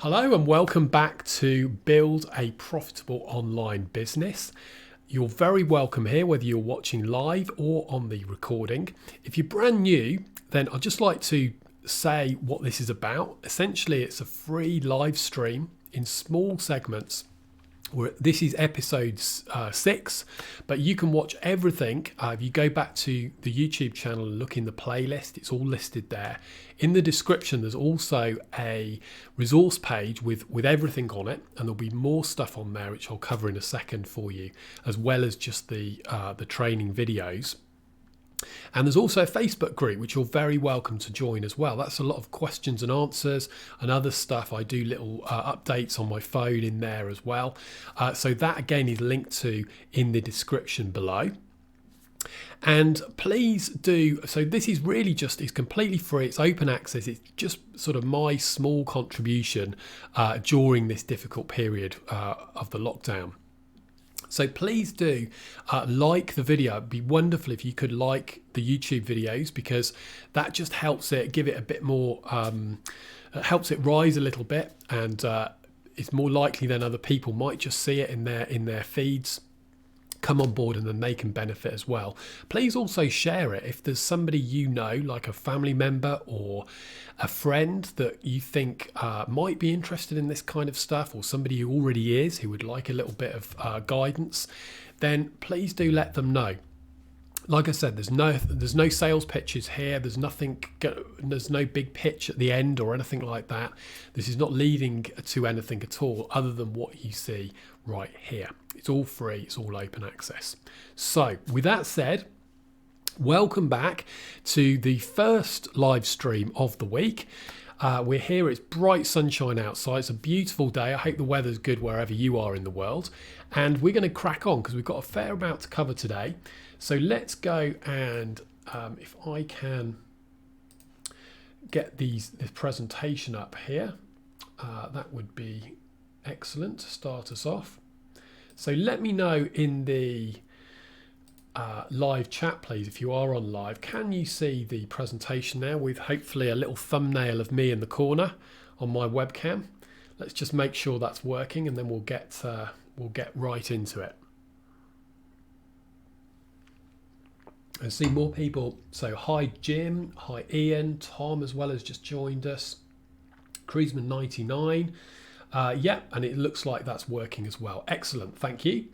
Hello and welcome back to Build a Profitable Online Business. You're very welcome here, whether you're watching live or on the recording. If you're brand new, then I'd just like to say what this is about. Essentially, it's a free live stream in small segments. This is episode 6, but you can watch everything. If you go back to the YouTube channel and look in the playlist, it's all listed there. In the description, there's also a resource page with everything on it, and there'll be more stuff on there, which I'll cover in a second for you, as well as just the training videos. And there's also a Facebook group, which you're very welcome to join as well. That's a lot of questions and answers and other stuff. I do little updates on my phone in there as well. So that again is linked to in the description below. And please do, so this is really just, it's completely free, it's open access, it's just sort of my small contribution during this difficult period of the lockdown. So please do like the video. It'd be wonderful if you could like the YouTube videos, because that just helps it give it a bit more, helps it rise a little bit, and it's more likely than other people might just see it in their feeds, come on board, and then they can benefit as well. Please also share it if there's somebody you know, like a family member or a friend that you think might be interested in this kind of stuff, or somebody who already is, who would like a little bit of guidance, then please do let them know. Like I said, there's no sales pitches here. There's no big pitch at the end or anything like that. This is not leading to anything at all other than what you see right here. It's all free. It's all open access. So with that said, welcome back to the first live stream of the week. We're here. It's bright sunshine outside. It's a beautiful day. I hope the weather's good wherever you are in the world. And we're going to crack on because we've got a fair amount to cover today. So let's go, and if I can get this presentation up here, that would be excellent to start us off. So let me know in the live chat, please, if you are on live. Can you see the presentation now with hopefully a little thumbnail of me in the corner on my webcam? Let's just make sure that's working, and then we'll get right into it. I see more people. So hi Jim, hi Ian, Tom as well has just joined us. Creasman 99. Yeah, and it looks like that's working as well. Excellent, thank you.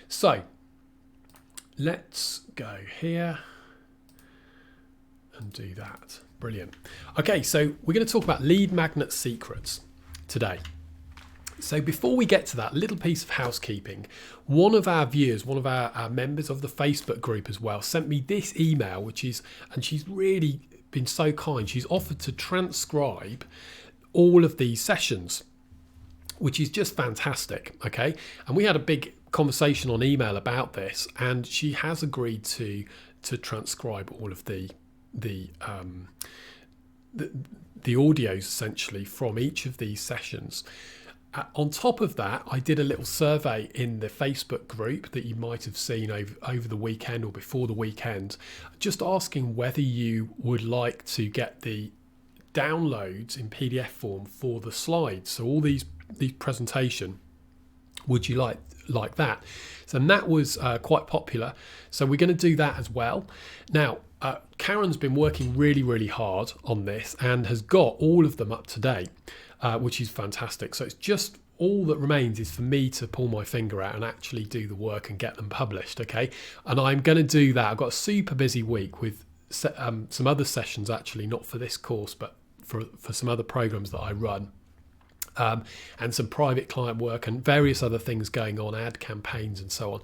So let's go here and do that. Brilliant. Okay, so we're going to talk about lead magnet secrets today. So before we get to that, little piece of housekeeping. One of our viewers, one of our members of the Facebook group as well, sent me this email, and she's really been so kind. She's offered to transcribe all of these sessions, which is just fantastic. Okay, and we had a big conversation on email about this, and she has agreed to transcribe all of the audios essentially from each of these sessions. On top of that, I did a little survey in the Facebook group that you might have seen over the weekend or before the weekend, just asking whether you would like to get the downloads in PDF form for the slides. So all these presentation, would you like that? So that was quite popular. So we're going to do that as well. Now, Karen's been working really, really hard on this and has got all of them up to date. Which is fantastic. So it's just all that remains is for me to pull my finger out and actually do the work and get them published. Okay, and I'm going to do that. I've got a super busy week with some other sessions, actually not for this course, but for some other programs that I run, and some private client work and various other things going on, ad campaigns and so on.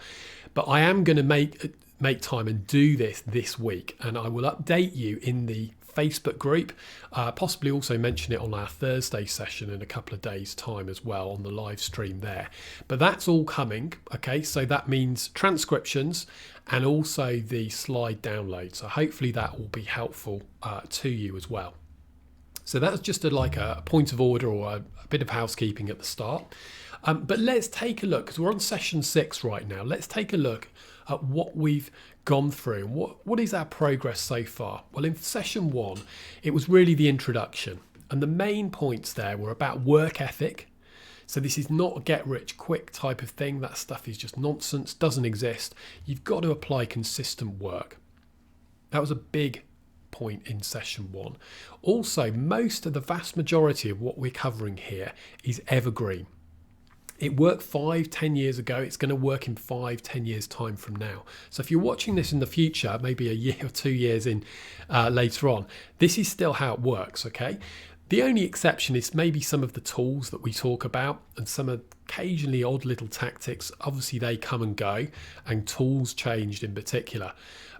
But I am going to make time and do this week, and I will update you in the Facebook group, possibly also mention it on our Thursday session in a couple of days' time as well on the live stream there. But that's all coming. Okay, so that means transcriptions and also the slide download. So hopefully that will be helpful to you as well. So that's just a point of order or a bit of housekeeping at the start. But let's take a look, because we're on session 6 right now. Let's take a look at what we've gone through and what is our progress so far. Well, in session 1, it was really the introduction. And the main points there were about work ethic. So this is not a get rich quick type of thing. That stuff is just nonsense, doesn't exist. You've got to apply consistent work. That was a big point in session 1. Also, the vast majority of what we're covering here is evergreen. It worked 5-10 years ago. It's going to work in 5-10 years time from now. So if you're watching this in the future, maybe a year or 2 years in later on, this is still how it works, okay? The only exception is maybe some of the tools that we talk about and some occasionally odd little tactics. Obviously they come and go, and tools changed in particular.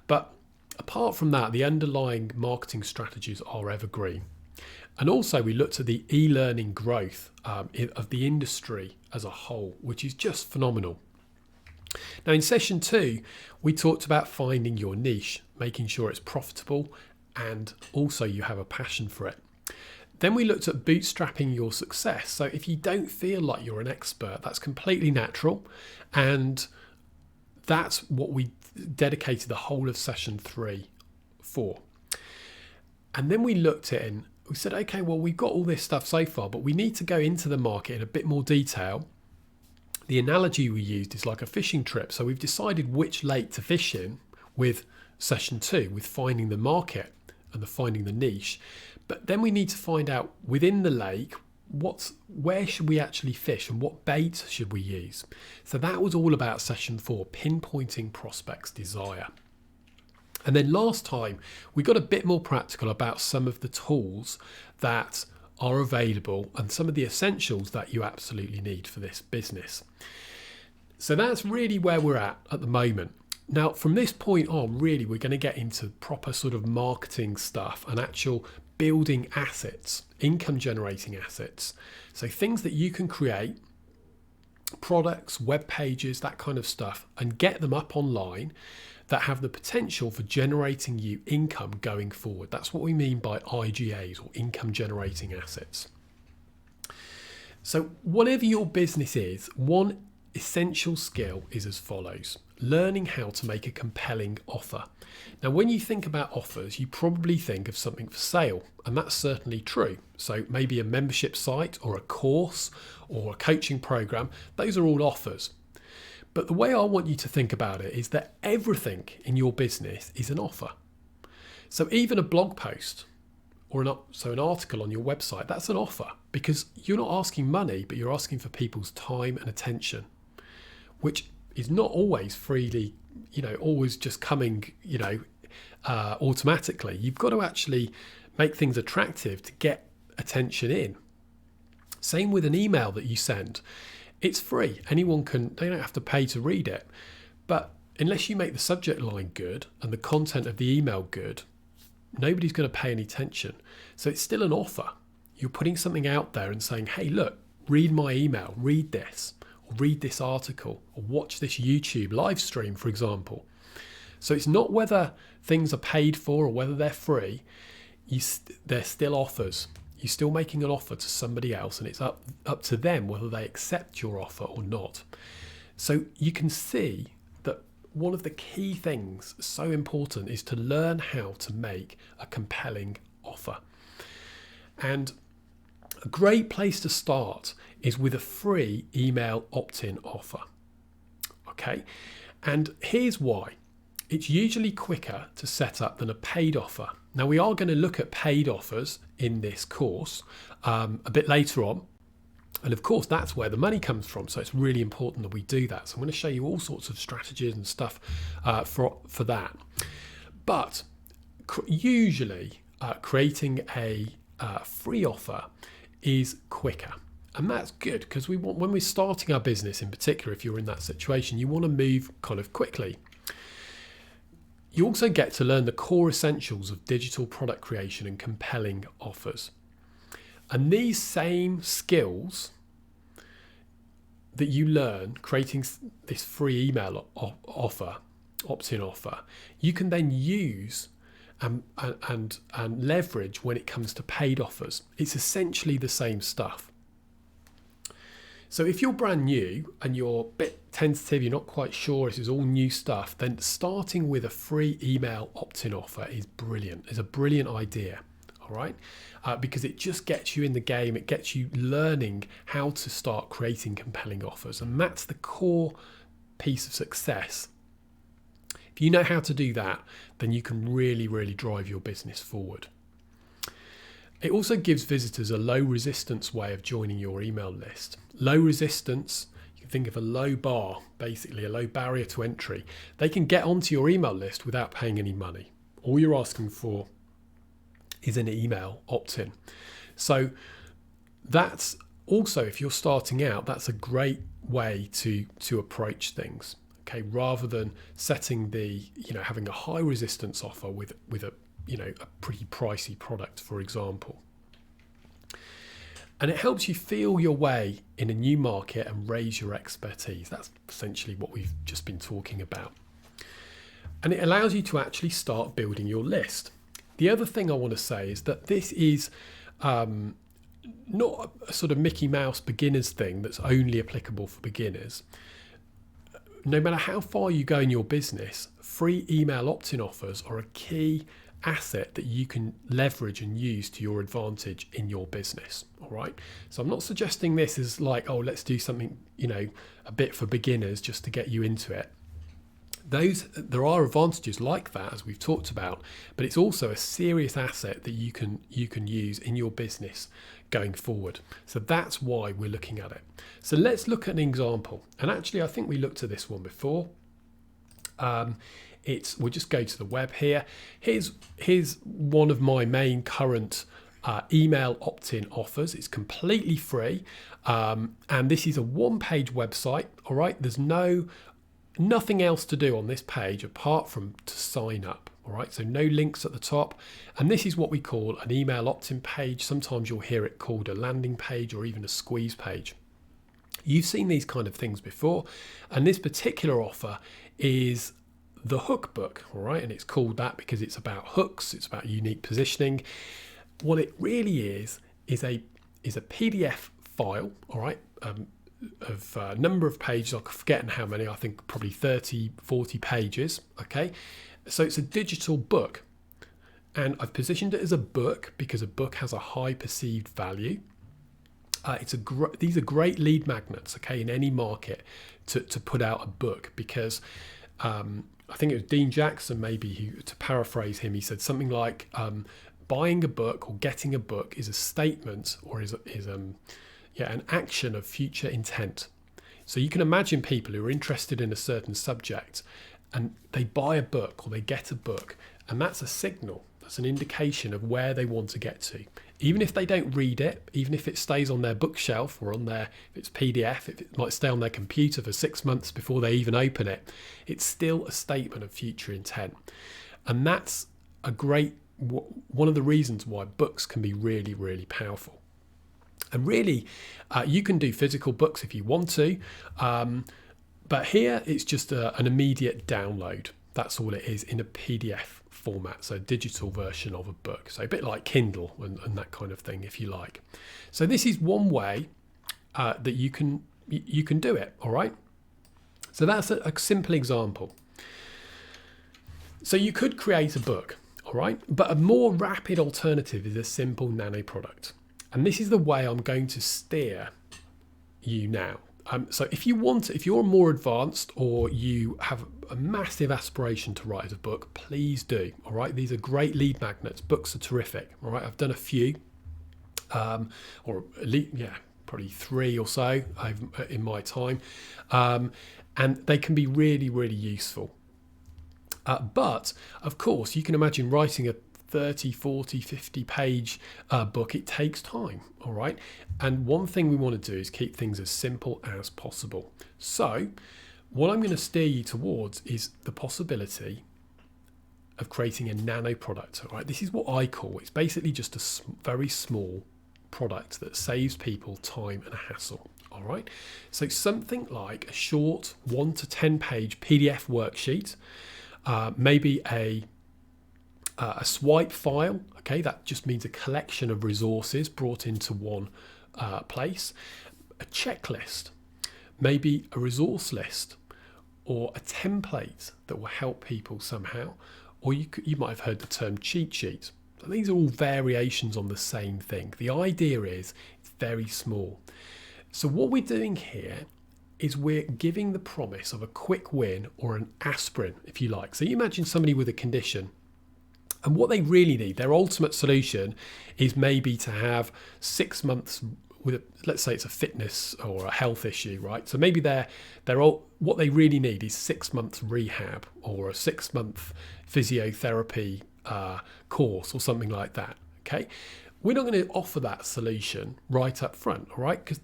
But apart from that, the underlying marketing strategies are evergreen. And also we looked at the e-learning growth of the industry as a whole, which is just phenomenal. Now in session 2, we talked about finding your niche, making sure it's profitable and also you have a passion for it. Then we looked at bootstrapping your success. So if you don't feel like you're an expert, that's completely natural. And that's what we dedicated the whole of session 3 for. And then we looked at it and we said, okay, well, we've got all this stuff so far, but we need to go into the market in a bit more detail. The analogy we used is like a fishing trip. So we've decided which lake to fish in with session 2, with finding the market and finding the niche. But then we need to find out within the lake, where should we actually fish and what bait should we use? So that was all about session 4, pinpointing prospects' desire. And then last time, we got a bit more practical about some of the tools that are available and some of the essentials that you absolutely need for this business. So that's really where we're at the moment. Now, from this point on, really, we're going to get into proper sort of marketing stuff and actual building assets, income generating assets. So things that you can create, products, web pages, that kind of stuff, and get them up online that have the potential for generating you income going forward. That's what we mean by IGAs, or income generating assets. So whatever your business is, one essential skill is as follows: learning how to make a compelling offer. Now, when you think about offers, you probably think of something for sale, and that's certainly true. So maybe a membership site or a course or a coaching program, those are all offers. But the way I want you to think about it is that everything in your business is an offer. So even a blog post or an article on your website, that's an offer, because you're not asking money, but you're asking for people's time and attention, which is not always freely, always just coming, automatically. You've got to actually make things attractive to get attention in. Same with an email that you send. It's free. They don't have to pay to read it. But unless you make the subject line good and the content of the email good, nobody's going to pay any attention. So it's still an offer. You're putting something out there and saying, hey, look, read my email, read this, or read this article, or watch this YouTube live stream, for example. So it's not whether things are paid for or whether they're free. They're still offers. You're still making an offer to somebody else, and it's up to them whether they accept your offer or not. So you can see that one of the key things, so important, is to learn how to make a compelling offer. And a great place to start is with a free email opt-in offer. Okay, and here's why. It's usually quicker to set up than a paid offer. Now, we are going to look at paid offers in this course a bit later on. And of course, that's where the money comes from. So it's really important that we do that. So I'm going to show you all sorts of strategies and stuff for that. But usually creating a free offer is quicker. And that's good, because when we're starting our business in particular, if you're in that situation, you want to move kind of quickly. You also get to learn the core essentials of digital product creation and compelling offers. And these same skills that you learn creating this free email offer, opt-in offer, you can then use and leverage when it comes to paid offers. It's essentially the same stuff. So if you're brand new and you're a bit tentative, you're not quite sure, this is all new stuff, then starting with a free email opt-in offer is brilliant. It's a brilliant idea. all right? Because it just gets you in the game. It gets you learning how to start creating compelling offers. And that's the core piece of success. If you know how to do that, then you can really, really drive your business forward. It also gives visitors a low resistance way of joining your email list. Low resistance, you can think of a low bar, basically a low barrier to entry. They can get onto your email list without paying any money. All you're asking for is an email opt-in. So that's also, if you're starting out, that's a great way to approach things. Okay, rather than setting having a high resistance offer with a a pretty pricey product, for example. And it helps you feel your way in a new market and raise your expertise. That's essentially what we've just been talking about. And it allows you to actually start building your list. The other thing I want to say is that this is not a sort of Mickey Mouse beginners thing that's only applicable for beginners. No matter how far you go in your business, free email opt-in offers are a key asset that you can leverage and use to your advantage in your business. All right. So I'm not suggesting this is like, oh, let's do something, a bit for beginners just to get you into it. There are advantages like that, as we've talked about, but it's also a serious asset that you can use in your business going forward. So that's why we're looking at it. So let's look at an example. And actually, I think we looked at this one before. We'll just go to the web here. Here's one of my main current email opt-in offers. It's completely free, and this is a one-page website. All right, there's nothing else to do on this page apart from to sign up. All right, so no links at the top, and this is what we call an email opt-in page. Sometimes you'll hear it called a landing page or even a squeeze page. You've seen these kind of things before, and this particular offer is the hook book, all right, and it's called that because it's about hooks, it's about unique positioning. What it really is a PDF file, all right, of a number of pages. I'm forgetting how many, I think probably 30, 40 pages, okay? So it's a digital book, and I've positioned it as a book because a book has a high perceived value. These are great lead magnets, okay, in any market to put out a book because I think it was Dean Jackson, maybe, to paraphrase him, he said something like, buying a book or getting a book is a statement or is an action of future intent. So you can imagine people who are interested in a certain subject and they buy a book or they get a book, and that's a signal, that's an indication of where they want to get to. Even if they don't read it, even if it stays on their bookshelf or if it's PDF, if it might stay on their computer for 6 months before they even open it, it's still a statement of future intent. And that's one of the reasons why books can be really, really powerful. And really, you can do physical books if you want to, but here it's just an immediate download. That's all it is in a PDF format, so a digital version of a book. So a bit like Kindle and that kind of thing, if you like. So this is one way that you can do it, all right? So that's a simple example. So you could create a book, all right? But a more rapid alternative is a simple nano product. And this is the way I'm going to steer you now. So if you're more advanced or you have a massive aspiration to write a book, please do. All right, these are great lead magnets. Books are terrific. All right, I've done a few, or at least, probably 3 or so in my time, and they can be really, really useful. But of course, you can imagine writing a 30, 40, 50 page book. It takes time, all right? And one thing we want to do is keep things as simple as possible. So what I'm going to steer you towards is the possibility of creating a nano product, all right? This is what I call, it's basically just a very small product that saves people time and hassle, all right? So something like a short 1 to 10 page PDF worksheet, maybe a swipe file, okay, that just means a collection of resources brought into one place, a checklist, maybe a resource list, or a template that will help people somehow, or you might have heard the term cheat sheet. So these are all variations on the same thing. The idea is it's very small. So what we're doing here is we're giving the promise of a quick win, or an aspirin, if you like. So you imagine somebody with a condition, and what they really need, their ultimate solution, is maybe to have 6 months with, let's say it's a fitness or a health issue, right? So maybe they're all, what they really need is 6 months rehab, or a 6-month physiotherapy course, or something like that. Okay, we're not going to offer that solution right up front, all right? Because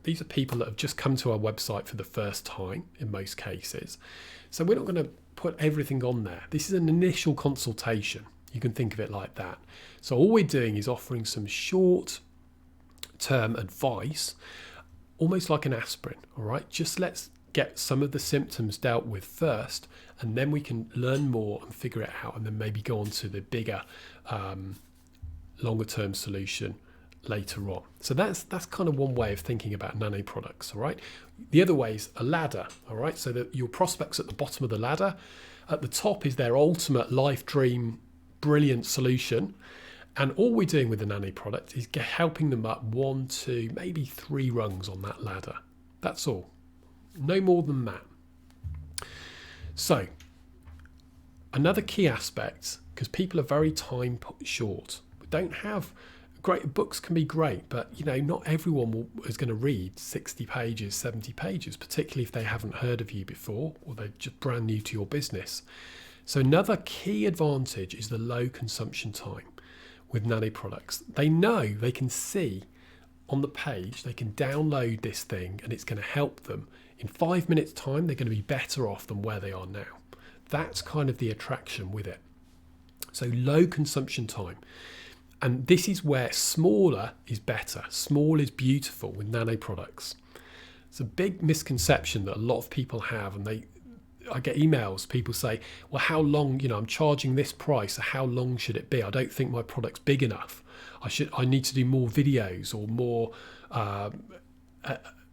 these are people that have just come to our website for the first time in most cases. So we're not going to put everything on there. This is an initial consultation. You can think of it like that. So all we're doing is offering some short-term advice, almost like an aspirin, all right? Just let's get some of the symptoms dealt with first, and then we can learn more and figure it out, and then maybe go on to the bigger, longer-term solution later on. So that's kind of one way of thinking about nano products, all right? The other way is a ladder, all right? So that your prospects at the bottom of the ladder, at the top is their ultimate life dream, brilliant solution. And all we're doing with the nano product is helping them up 1, 2, maybe 3 rungs on that ladder. That's all. No more than that. So another key aspect, because people are very time short, we don't have great books. Can be great, but not everyone is going to read 60 pages, 70 pages, particularly if they haven't heard of you before, or they're just brand new to your business. So another key advantage is the low consumption time with nano products. They know, they can see on the page, they can download this thing, and it's going to help them. In 5 minutes time, they're going to be better off than where they are now. That's kind of the attraction with it. So low consumption time. And this is where smaller is better. Small is beautiful with nano products. It's a big misconception that a lot of people have, and I get emails, people say, well, how long, I'm charging this price, so how long should it be? I don't think my product's big enough. I need to do more videos, or more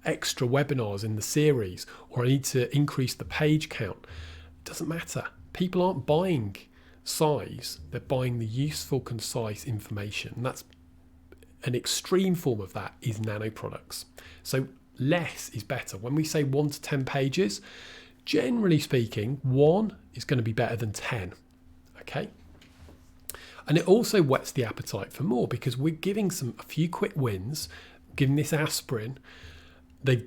extra webinars in the series, or I need to increase the page count. It doesn't matter. People aren't buying size, they're buying the useful, concise information. And that's an extreme form of that is nano products. So less is better. When we say 1 to 10 pages, generally speaking, 1 is going to be better than 10. Okay. And it also whets the appetite for more, because we're giving a few quick wins, giving this aspirin. They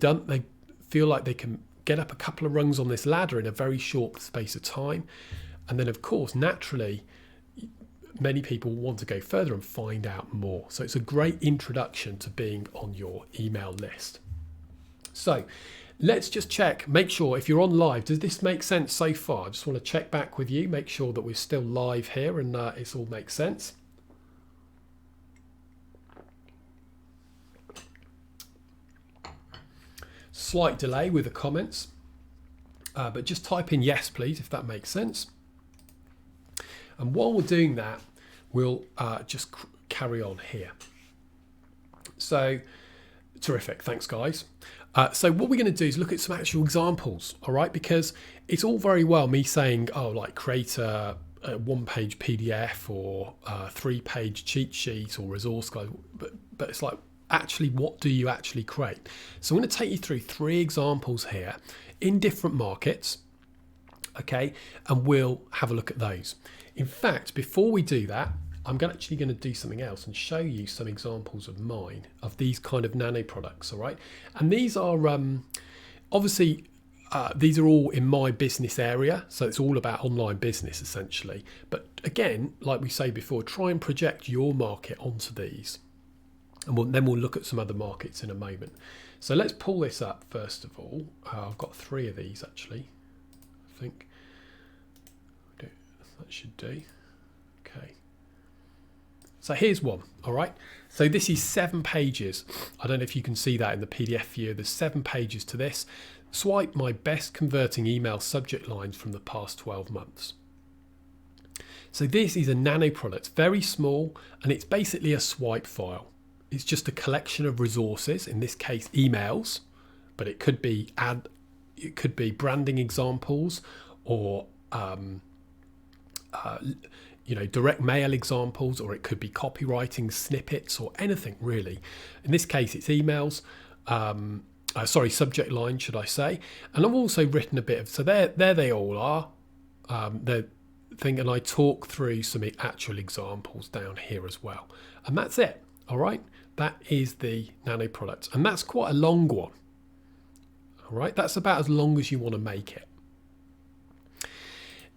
feel like they can get up a couple of rungs on this ladder in a very short space of time. And then, of course, naturally, many people want to go further and find out more. So it's a great introduction to being on your email list. So let's just check, make sure if you're on live, does this make sense so far? I just want to check back with you, make sure that we're still live here and it all makes sense. Slight delay with the comments, but just type in yes, please, if that makes sense. And while we're doing that, we'll just carry on here. So, terrific. Thanks, guys. So what we're going to do is look at some actual examples, all right? Because it's all very well me saying, oh, like create a 1-page PDF or a 3-page cheat sheet or resource guide, but it's like, actually, what do you actually create? So I'm going to take you through 3 examples here in different markets, okay? And we'll have a look at those. In fact, before we do that, I'm actually going to do something else and show you some examples of mine, of these kind of nano products, all right? And these are, obviously, these are all in my business area, so it's all about online business, essentially. But again, like we say before, try and project your market onto these. And then we'll look at some other markets in a moment. So let's pull this up first of all. I've got 3 of these, actually, I think. That should do. Okay. So here's one, all right? So this is 7 pages. I don't know if you can see that in the PDF view. There's 7 pages to this. Swipe my best converting email subject lines from the past 12 months. So this is a nano product, very small, and it's basically a swipe file. It's just a collection of resources, in this case emails, but it could be branding examples, or direct mail examples, or it could be copywriting snippets or anything really. In this case, it's emails. Subject line, should I say? And I've also written a bit of, so there they all are. The thing, and I talk through some actual examples down here as well. And that's it. All right, that is the Nano product, and that's quite a long one. All right, that's about as long as you want to make it.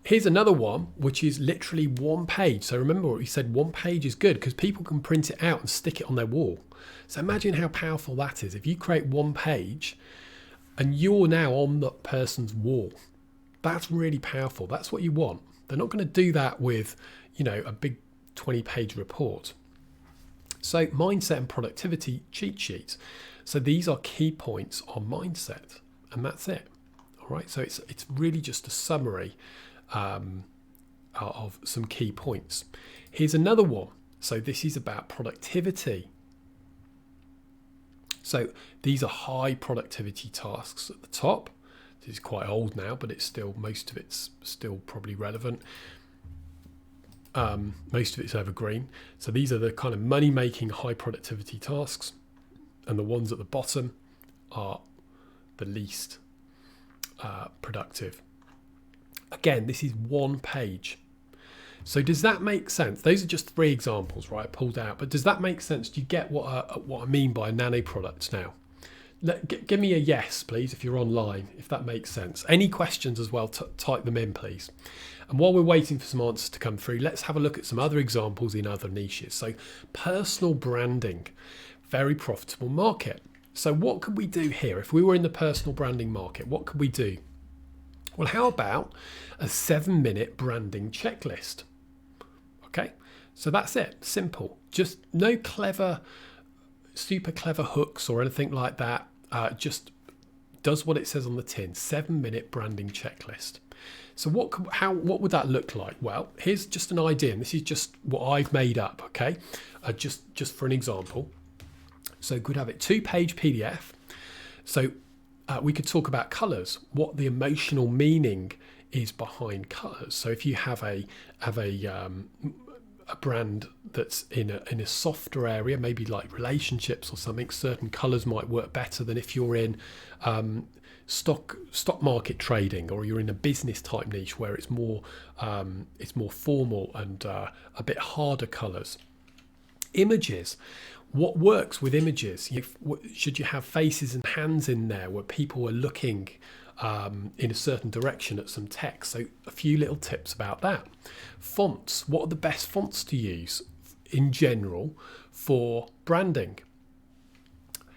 Here's another one, which is literally one page. So remember what we said, one page is good because people can print it out and stick it on their wall. So imagine how powerful that is. If you create one page and you're now on that person's wall, that's really powerful. That's what you want. They're not going to do that with, a big 20-page report. So mindset and productivity cheat sheets. So these are key points on mindset, and that's it. All right. So it's really just a summary of some key points. Here's another one. So this is about productivity. So these are high productivity tasks at the top. This is quite old now, but it's still, most of it's still probably relevant. Most of it's evergreen. So these are the kind of money-making high productivity tasks, and the ones at the bottom are the least productive. Again, this is one page. So does that make sense? Those are just 3 examples, right, pulled out. But does that make sense? Do you get what I mean by Nano products now? Give me a yes, please, if you're online, if that makes sense. Any questions as well, type them in, please. And while we're waiting for some answers to come through, let's have a look at some other examples in other niches. So personal branding, very profitable market. So what could we do here? If we were in the personal branding market, what could we do? Well, how about a 7-minute branding checklist? Okay, so that's it. Simple. Just no super clever hooks or anything like that. Just does what it says on the tin. 7-minute branding checklist. So what would that look like? Well, here's just an idea, and this is just what I've made up. Okay, just for an example. So could have it 2-page PDF. So we could talk about colours, what the emotional meaning is behind colours. So if you have a brand that's in a softer area, maybe like relationships or something, certain colours might work better than if you're in stock market trading, or you're in a business type niche where it's more formal and a bit harder colours. Images. What works with images? Should you have faces and hands in there where people are looking in a certain direction at some text? So a few little tips about that. Fonts. What are the best fonts to use in general for branding?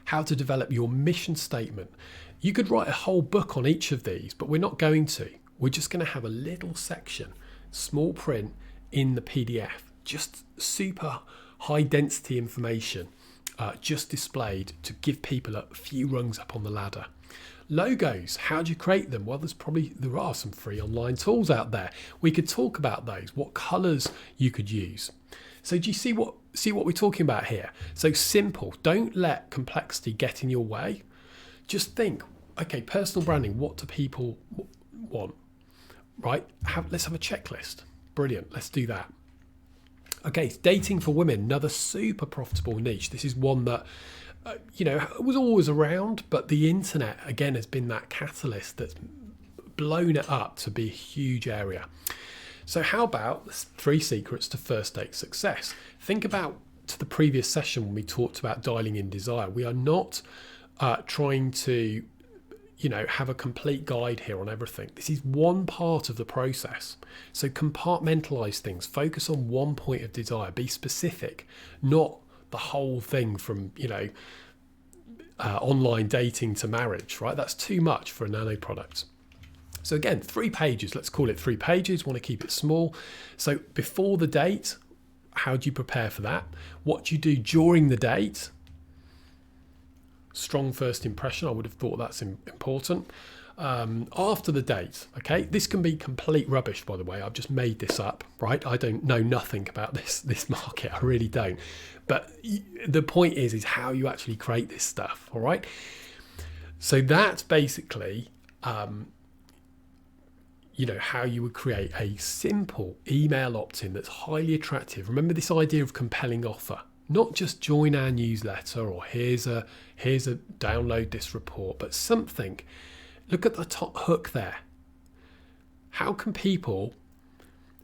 How to develop your mission statement. You could write a whole book on each of these, but we're not going to. We're just going to have a little section, small print in the PDF, just super high density information just displayed to give people a few rungs up on the ladder. Logos, how do you create them? Well, there are some free online tools out there. We could talk about those, what colours you could use. So do you see what we're talking about here? So simple, don't let complexity get in your way. Just think, okay, personal branding, what do people want? Right, let's have a checklist. Brilliant, let's do that. Okay, dating for women, another super profitable niche. This is one that, was always around, but the internet, again, has been that catalyst that's blown it up to be a huge area. So how about 3 secrets to first date success? Think about to the previous session when we talked about dialing in desire. We are not trying to have a complete guide here on everything. This is one part of the process. So compartmentalize things, focus on one point of desire, be specific, not the whole thing from, online dating to marriage, right? That's too much for a Nano product. So again, 3 pages, let's call it 3 pages, want to keep it small. So before the date, how do you prepare for that? What do you do during the date? Strong first impression, I would have thought that's important. After the date, okay, this can be complete rubbish, by the way. I've just made this up, right? I don't know nothing about this market, I really don't. But the point is how you actually create this stuff, all right? So that's basically how you would create a simple email opt-in that's highly attractive. Remember this idea of compelling offer, not just join our newsletter or here's a download this report, but something. Look at the top hook there. How can people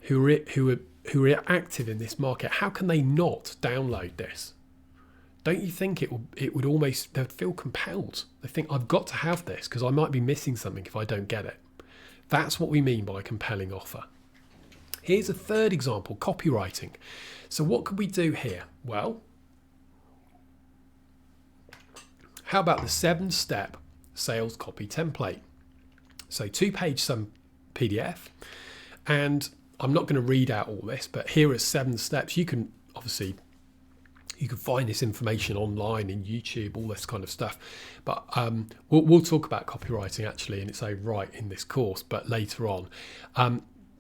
who are active in this market, how can they not download this? Don't you think it would almost, they'd feel compelled. They think, I've got to have this because I might be missing something if I don't get it. That's what we mean by compelling offer. Here's a third example, copywriting. So what could we do here? Well, how about the 7-step sales copy template? So 2-page some PDF, and I'm not going to read out all this, but here are 7 steps. You can find this information online in YouTube, all this kind of stuff. But we'll talk about copywriting actually in its own right in this course, but later on.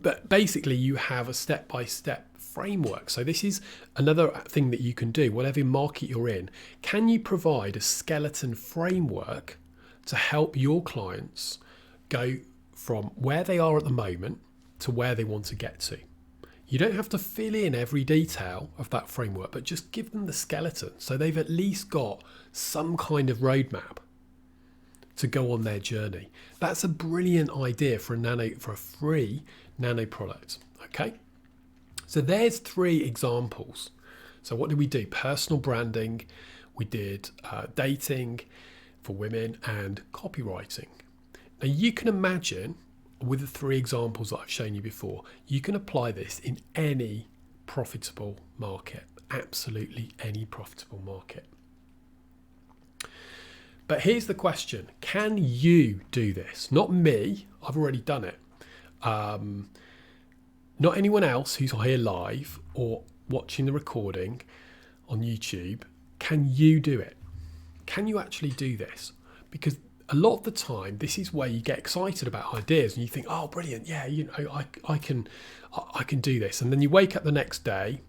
But basically you have a step-by-step framework. So this is another thing that you can do, whatever market you're in. Can you provide a skeleton framework to help your clients go from where they are at the moment to where they want to get to? You don't have to fill in every detail of that framework, but just give them the skeleton so they've at least got some kind of roadmap to go on their journey. That's a brilliant idea for a free Nano product. Okay, so there's 3 examples. So what did we do? Personal branding, we did dating for women, and copywriting. Now you can imagine, with the 3 examples that I've shown you before, you can apply this in any profitable market, absolutely any profitable market. But here's the question, can you do this? Not me, I've already done it. Not anyone else who's here live or watching the recording on YouTube. Can you do it? Can you actually do this? Because a lot of the time, this is where you get excited about ideas and you think, oh, brilliant. Yeah, I can do this. And then you wake up the next day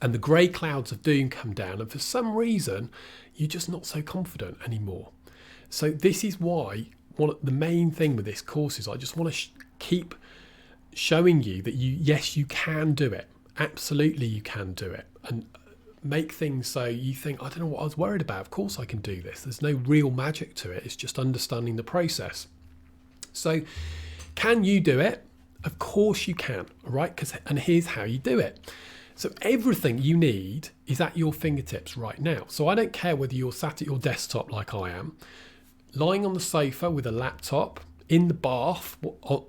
and the grey clouds of doom come down. And for some reason, you're just not so confident anymore. So this is why the main thing with this course is I just want to keep showing you that you can do it. Absolutely, you can do it. And make things so you think, I don't know what I was worried about. Of course I can do this. There's no real magic to it. It's just understanding the process. So can you do it? Of course you can, all right? And here's how you do it. So everything you need is at your fingertips right now. So I don't care whether you're sat at your desktop like I am, lying on the sofa with a laptop, in the bath,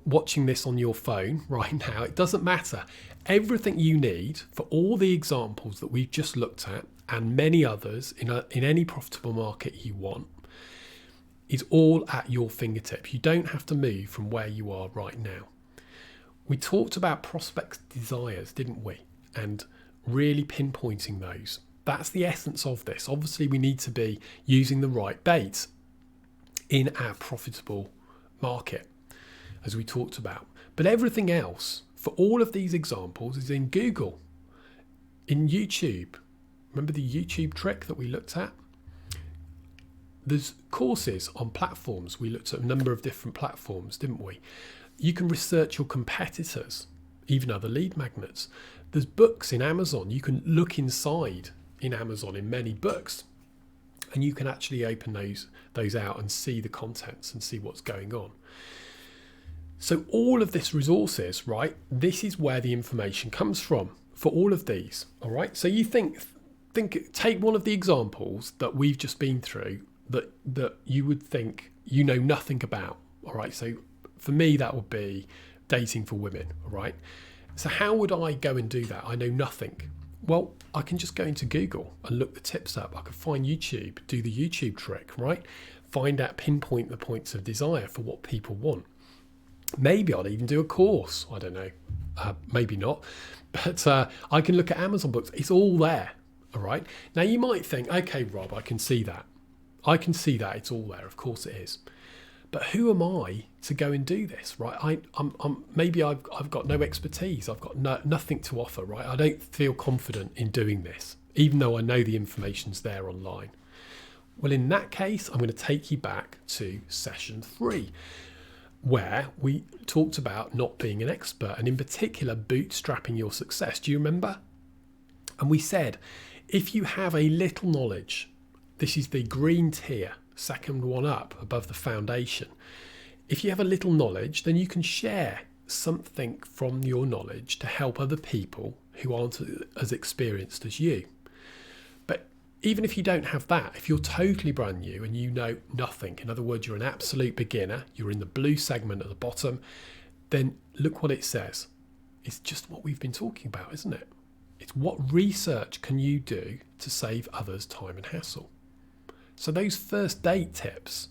watching this on your phone right now. It doesn't matter. Everything you need for all the examples that we've just looked at and many others in any profitable market you want is all at your fingertips. You don't have to move from where you are right now. We talked about prospects' desires, didn't we? And really pinpointing those. That's the essence of this. Obviously, we need to be using the right bait in our profitable market, as we talked about. But everything else, for all of these examples, is in Google, in YouTube. Remember the YouTube trick that we looked at? There's courses on platforms. We looked at a number of different platforms, didn't we? You can research your competitors, even other lead magnets. There's books in Amazon. You can look inside in Amazon in many books, and you can actually open those out and see the contents and see what's going on. So all of this resources, right? This is where the information comes from for all of these. All right. So you take one of the examples that we've just been through that you would think you know nothing about. All right. So for me, that would be dating for women. All right. So how would I go and do that? I know nothing. Well, I can just go into Google and look the tips up. I could find YouTube, do the YouTube trick, right? Find out, pinpoint the points of desire for what people want. Maybe I'll even do a course. I don't know. Maybe not. But I can look at Amazon books. It's all there, all right? Now, you might think, okay, Rob, I can see that. It's all there. Of course it is. But who am I to go and do this, right? Maybe I've got no expertise. I've got nothing to offer, right? I don't feel confident in doing this, even though I know the information's there online. Well, in that case, I'm going to take you back to session 3. where we talked about not being an expert and in particular bootstrapping your success. Do you remember? And we said, if you have a little knowledge, this is the green tier, second one up above the foundation. If you have a little knowledge, then you can share something from your knowledge to help other people who aren't as experienced as you. But even if you don't have that, if you're totally brand new and you know nothing, in other words, you're an absolute beginner, you're in the blue segment at the bottom, then look what it says. It's just what we've been talking about, isn't it? It's what research can you do to save others time and hassle. So those first date tips,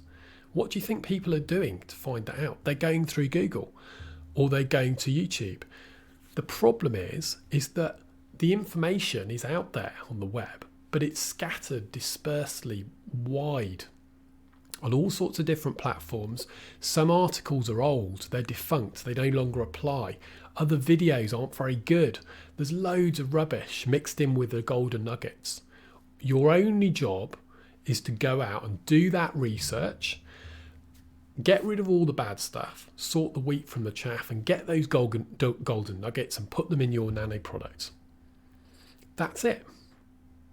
what do you think people are doing to find that out? They're going through Google or they're going to YouTube. The problem is that the information is out there on the web, but it's scattered dispersely wide on all sorts of different platforms. Some articles are old, they're defunct, they no longer apply. Other videos aren't very good. There's loads of rubbish mixed in with the golden nuggets. Your only job is to go out and do that research, get rid of all the bad stuff, sort the wheat from the chaff, and get those golden nuggets and put them in your Nano products. That's it.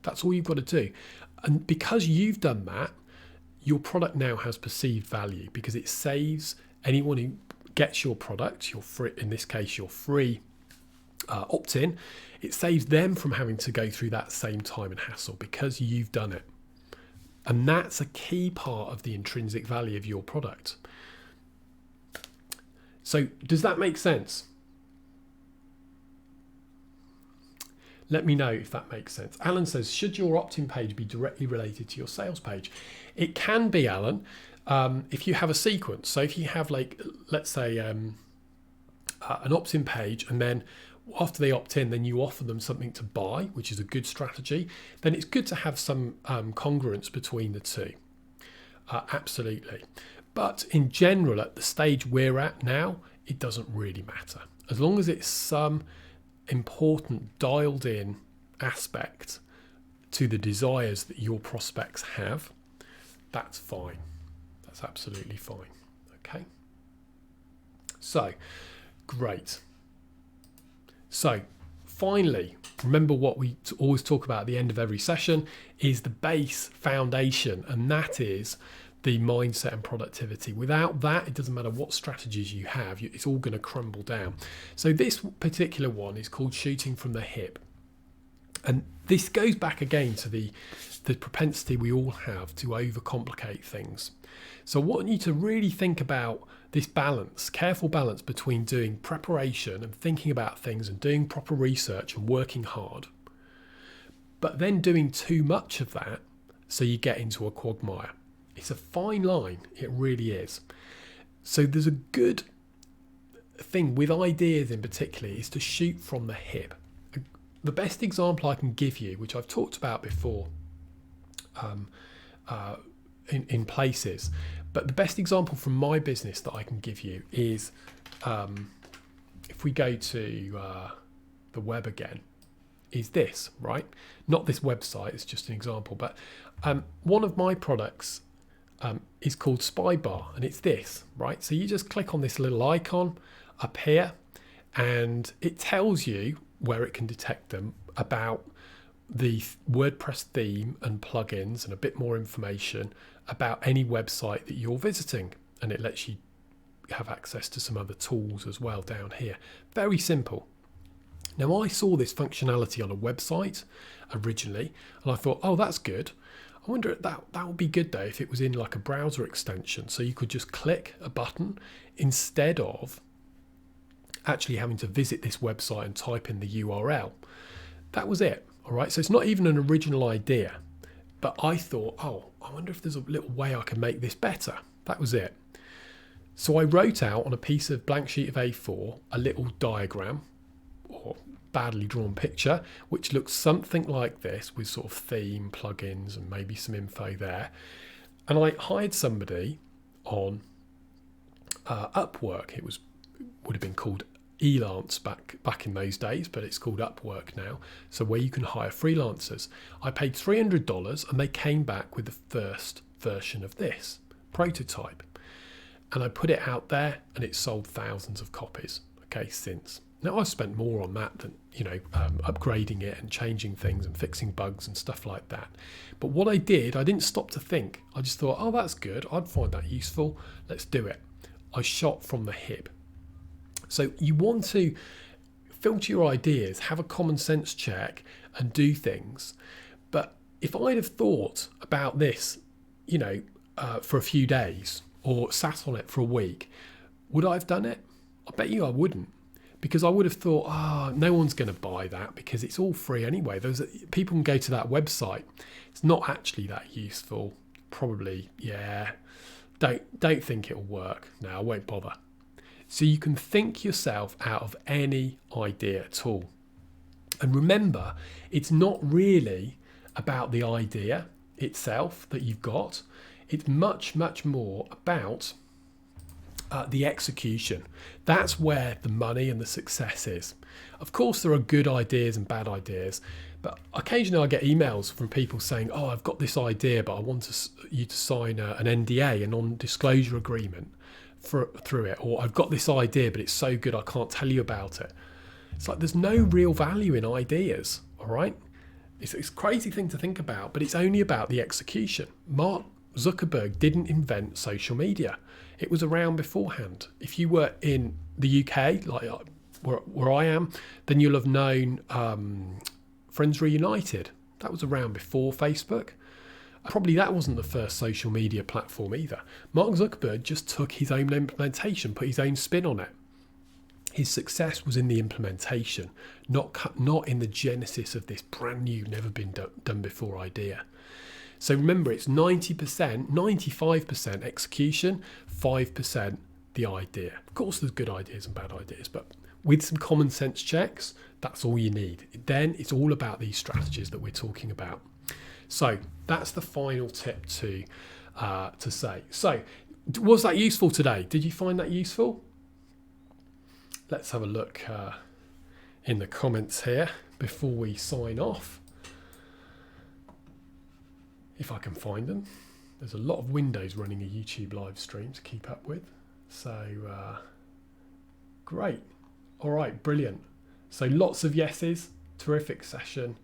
That's all you've got to do. And because you've done that, your product now has perceived value because it saves anyone who gets your product, your free, in this case, your free opt-in, it saves them from having to go through that same time and hassle because you've done it. And that's a key part of the intrinsic value of your product. So does that make sense? Let me know if that makes sense. Alan says, should your opt-in page be directly related to your sales page? It can be, Alan, if you have a sequence. So if you have, like, let's say an opt-in page, and then after they opt in, then you offer them something to buy, which is a good strategy, then it's good to have some congruence between the two. Absolutely. But in general, at the stage we're at now, it doesn't really matter. As long as it's some important dialed in aspect to the desires that your prospects have, that's fine. That's absolutely fine. Okay. So, great. So finally, remember what we always talk about at the end of every session is the base foundation, and that is the mindset and productivity. Without that, it doesn't matter what strategies you have, it's all going to crumble down. So this particular one is called shooting from the hip. And this goes back again to the propensity we all have to overcomplicate things. So I want you to really think about this balance, careful balance between doing preparation and thinking about things and doing proper research and working hard, but then doing too much of that so you get into a quagmire. It's a fine line, it really is. So there's a good thing with ideas in particular is to shoot from the hip. The best example I can give you, which I've talked about before in places, but the best example from my business that I can give you is if we go to the web again, is this, right? Not this website, it's just an example, but one of my products is called Spy Bar, and it's this, right? So you just click on this little icon up here and it tells you where it can detect them, about the WordPress theme and plugins, and a bit more information about any website that you're visiting, and it lets you have access to some other tools as well down here. Very simple. Now I saw this functionality on a website originally and I thought, oh, that's good. I wonder if that would be good though if it was in like a browser extension, so you could just click a button instead of actually having to visit this website and type in the URL. That was it. All right, so it's not even an original idea, but I thought, oh, I wonder if there's a little way I can make this better. That was it. So I wrote out on a piece of blank sheet of A4 a little diagram or badly drawn picture, which looks something like this with sort of theme, plugins, and maybe some info there. And I hired somebody on Upwork. It would have been called Elance back in those days, but it's called Upwork now, so where you can hire freelancers. I paid $300 and they came back with the first version of this prototype, and I put it out there, and it sold thousands of copies, okay, since. Now, I've spent more on that than, upgrading it and changing things and fixing bugs and stuff like that. But what I didn't stop to think. I just thought, oh, that's good. I'd find that useful. Let's do it. I shot from the hip. So you want to filter your ideas, have a common sense check, and do things. But if I'd have thought about this, for a few days or sat on it for a week, would I have done it? I bet you I wouldn't. Because I would have thought, no one's going to buy that because it's all free anyway. People can go to that website. It's not actually that useful. Probably, yeah. Don't think it'll work. No, I won't bother. So you can think yourself out of any idea at all. And remember, it's not really about the idea itself that you've got. It's much, much more about the execution. That's where the money and the success is. Of course, there are good ideas and bad ideas, but occasionally I get emails from people saying, oh, I've got this idea, but I want you to sign an NDA, a non-disclosure agreement through it, or I've got this idea, but it's so good I can't tell you about it. It's like there's no real value in ideas, all right? It's a crazy thing to think about, but it's only about the execution. Mark Zuckerberg didn't invent social media. It was around beforehand. If you were in the UK, like where I am, then you'll have known Friends Reunited. That was around before Facebook. Probably that wasn't the first social media platform either. Mark Zuckerberg just took his own implementation, put his own spin on it. His success was in the implementation, not in the genesis of this brand new, never been done before idea. So remember, it's 90%, 95% execution, 5% the idea. Of course, there's good ideas and bad ideas, but with some common sense checks, that's all you need. Then it's all about these strategies that we're talking about. So that's the final tip to say. So was that useful today? Did you find that useful? Let's have a look in the comments here before we sign off. If I can find them. There's a lot of windows running a YouTube live stream to keep up with. So, great. All right, brilliant. So lots of yeses. Terrific session.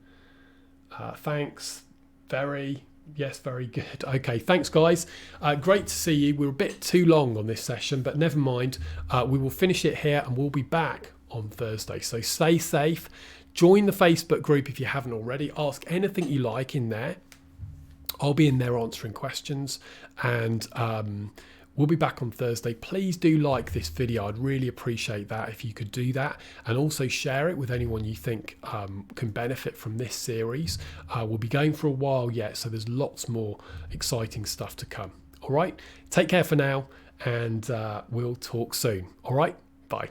Thanks. Very good. Okay, thanks guys. Great to see you. We're a bit too long on this session, but never mind. We will finish it here and we'll be back on Thursday. So stay safe. Join the Facebook group if you haven't already. Ask anything you like in there. I'll be in there answering questions, and we'll be back on Thursday. Please do like this video. I'd really appreciate that if you could do that, and also share it with anyone you think can benefit from this series. We'll be going for a while yet, so there's lots more exciting stuff to come. All right, take care for now, and we'll talk soon. All right, bye.